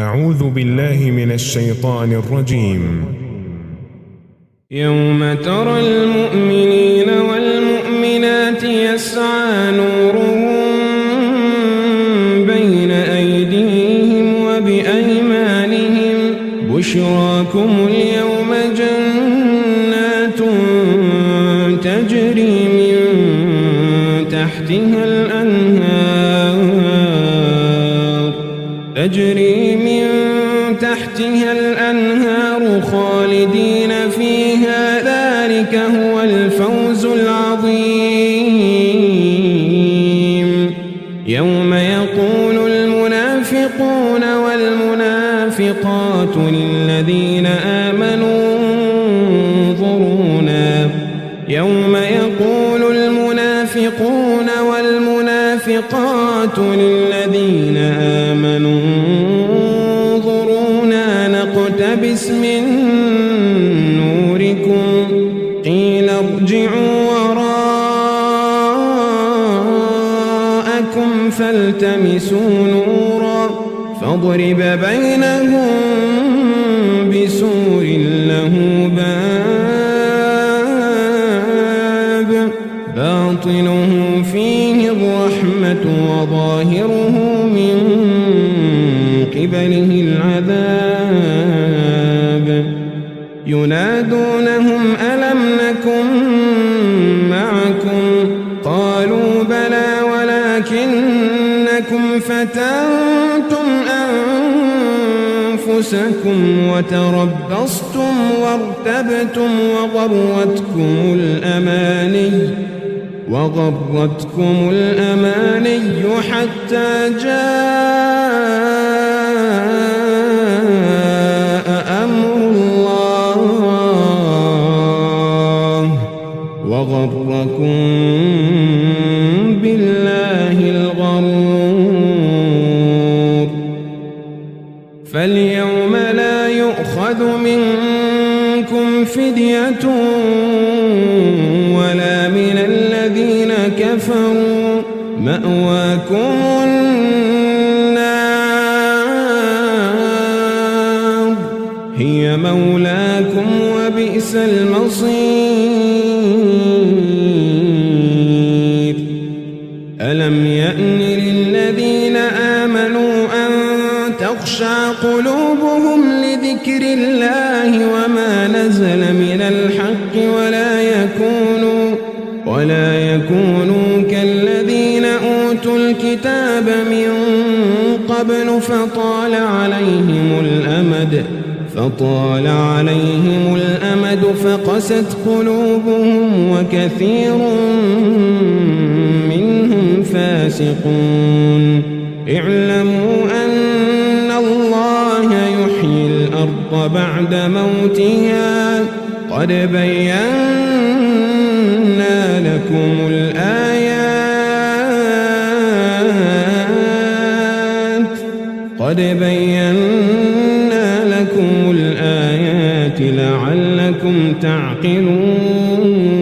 أعوذ بالله من الشيطان الرجيم. يوم ترى المؤمنين والمؤمنات يسعى نورهم بين أيديهم وبأيمانهم بشراكم اليوم جنات تجري من تحتها الأنهار خالدين فيها ذلك هو الفوز العظيم. يوم يقول المنافقون والمنافقات للذين آمنوا انظرونا يوم يقول المنافقون والمنافقات للذين آمنوا انظرونا نقتبس من نوركم قيل ارجعوا وراءكم فالتمسوا نورا فاضرب بينهم بسور له باب باطنه فيه الرحمة وظاهره من قبله العذاب ينادونهم ألم نكن معكم قالوا بلى ولكنكم فتنتم أنفسكم وتربصتم وارتبتم وغرتكم الأماني حتى جاء أمر الله وغركم بالله الغرور. فاليوم لا يؤخذ منكم فدية ولا من الذين كفروا مأواكم النار هي مولاكم وبئس المصير. ألم يأن للذين آمنوا أن تخشع قلوبهم لذكر الله وما نزل من الحق ولا يكونوا كالذين أوتوا الكتاب من قبل فطال عليهم الأمد فقست قلوبهم وكثير منهم فاسقون. اعلموا أن الله يحيي الأرض بعد موتها قد بينا لكم الآيات لعلكم تعقلون.